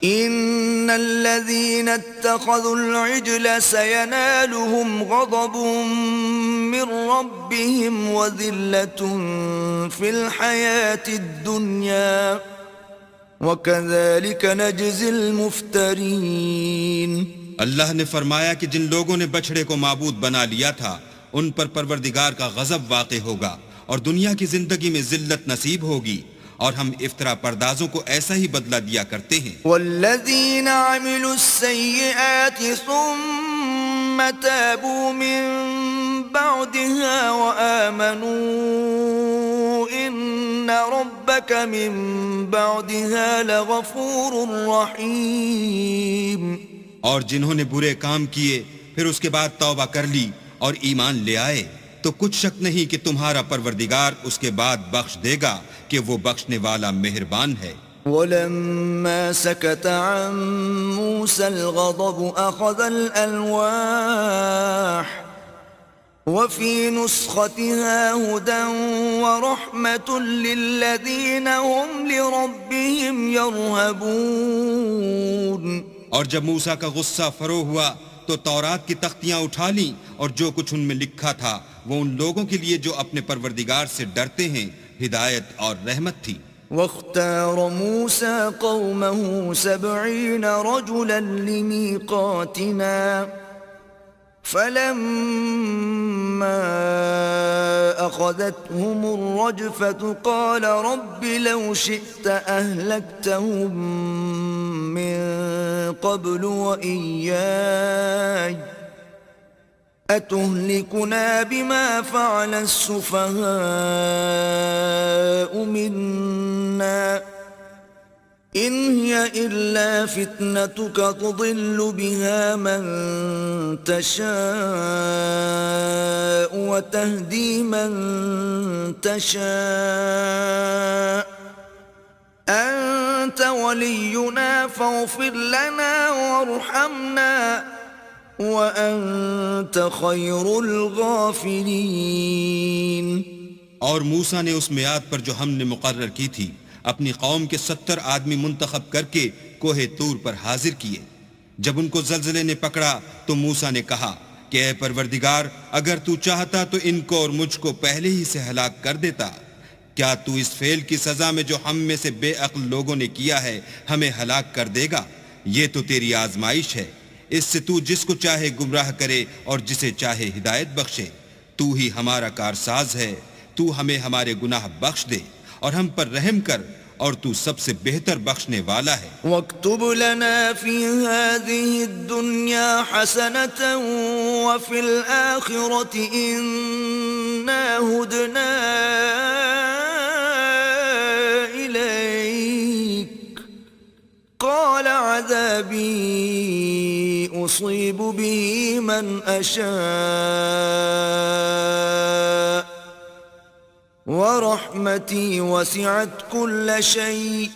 إن الذين اتخذوا العجل سينالهم غضب من ربهم وذلة في الحياة الدنيا وكذلك نجزي المفترين। अल्लाह ने फरमाया कि जिन लोगों ने बछड़े को माबूद बना लिया था उन पर परवरदिगार का गजब वाक़े होगा और दुनिया की जिंदगी में जिल्लत नसीब होगी और हम इफ्तरा परदाजों को ऐसा ही बदला दिया करते हैं। वल्लज़ीन अमिलु स्सय्यिआति सुम्मा ताबू मिन बअदिहा व आमनू इन्न रब्बक मिन बअदिहा लगफूरुर रहीम। और जिन्होंने बुरे काम किए फिर उसके बाद तौबा कर ली और ईमान ले आए तो कुछ शक नहीं कि तुम्हारा परवरदिगार उसके बाद बख्श देगा कि वो बख्शने वाला मेहरबान है। वलम्मा सकत अन मूसा अल-गज़ब अख़ज़ अल-अल्वाह वफ़ी नुस्ख़तिहा हुदन व रहमतुन लिल्लज़ीना हुम लिरब्बिहिम यरहबून। और जब मूसा का गुस्सा फरो हुआ तो तौरात की तख्तियां उठा ली और जो कुछ उनमें लिखा था वो उन लोगों के लिए जो अपने परवरदिगार से डरते हैं हिदायत और रहमत थी। वख्तार मूसा कौमहु 70 रजुलन लिमीक़ातिना फलम्मा अख़ज़तहुमुर रजफ़तु क़ाल रब्बि लौ शि'त अहलक्तहुम मिन क़ब्लु व इय्याय अतुहलिकुना बिमा फ़अल अस्सुफ़हाअ मिन्ना इन हिय इल्ला फ़ित्नतुक तुदिल्लु बिहा मन तशाअ व तहदी मन तशाअ अंत वलियुना फ़ग़फ़िर लना वरहमना वअन्त खैरुल गाफ़िरीन। और मूसा ने उस मियाद पर जो हमने मुकर्रर की थी अपनी कौम के 70 आदमी मुंतखब करके कोहे तूर पर हाजिर किए। जब उनको ज़लज़ले ने पकड़ा तो मूसा ने कहा कि ऐ परवरदिगार अगर तू चाहता तो इनको और मुझको पहले ही से हलाक कर देता। क्या तू इस फेल की सजा में जो हम में से बेअक्ल लोगों ने किया है हमें हलाक कर देगा? ये तो तेरी आजमाइश है, इससे तू जिसको चाहे गुमराह करे और जिसे चाहे हिदायत बख्शे। तू ही हमारा कारसाज है, तू हमें हमारे गुनाह बख्श दे और हम पर रहम कर और तू सबसे बेहतर बख्शने वाला है। वक्तुब लना फी हाज़िहि दुन्या हसनतन व फिल आखिरति इन्ना हुदना इलैक क़ाल अज़ाबी उसीबु बिही मन अशाअ वरहमती वसिअत कुल्ल शै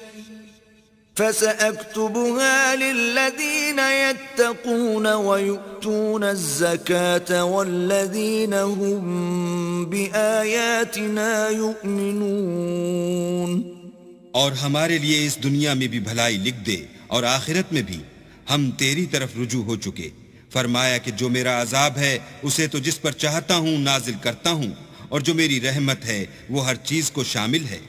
फसअक्तुबुहा लिल्लज़ीन यत्तक़ून वयु'तून अज़्ज़कात वल्लज़ीन हुम बिआयातिना यु'मिनून। और हमारे लिए इस दुनिया में भी भलाई लिख दे और आखिरत में भी। हम तेरी तरफ रुजू हो चुके। फरमाया कि जो मेरा अजाब है उसे तो जिस पर चाहता हूँ नाजिल करता हूँ और जो मेरी रहमत है वो हर चीज को शामिल है।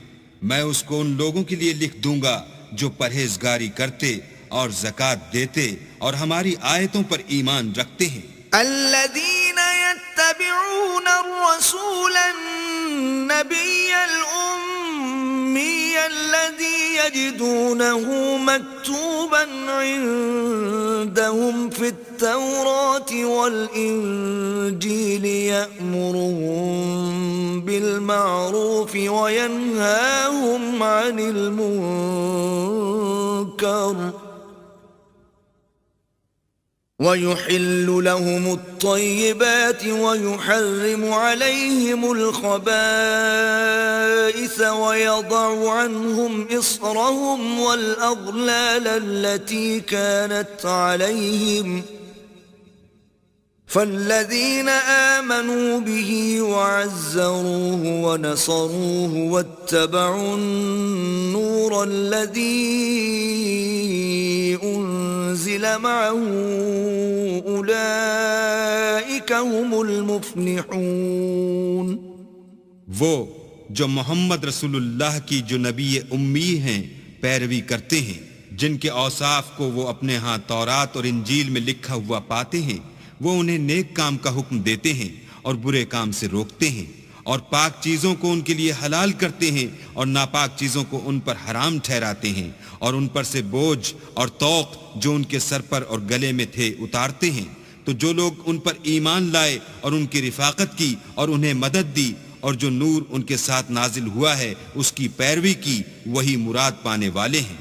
मैं उसको उन लोगों के लिए लिख दूंगा जो परहेजगारी करते और ज़कात देते और हमारी आयतों पर ईमान रखते हैं। अल्लज़ीन यत्तबिऊन अर्रसूल अन्नबिय्यल उम्मिय अल्लज़ी यजिदूनहु मक्तूबन इंदहुम फित तौराति वल इंजील यअमुरुहुम बिल मारूफ व यनहाहुम अनिल मुनकर वयुहिल्लु लहुमुत-तय्यिबात वयुहर्रिमु अलैहिमुल खबाइस वयदअु अन्हुम इस्रहुम वल अग़लाल अल्लती कानत अलैहिम فالذين آمنوا به وعزروه ونصروه واتبعوا النور الذي أنزل معه أولئك هم المفلحون। वो जो मोहम्मद रसूलुल्लाह की जो नबी उम्मी हैं पैरवी करते हैं, जिनके औसाफ को वो अपने यहाँ तौरात और इंजील में लिखा हुआ पाते हैं, वो उन्हें नेक काम का हुक्म देते हैं और बुरे काम से रोकते हैं और पाक चीजों को उनके लिए हलाल करते हैं और नापाक चीजों को उन पर हराम ठहराते हैं और उन पर से बोझ और तौक जो उनके सर पर और गले में थे उतारते हैं। तो जो लोग उन पर ईमान लाए और उनकी रिफाकत की और उन्हें मदद दी और जो नूर उनके साथ नाजिल हुआ है उसकी पैरवी की, वही मुराद पाने वाले हैं।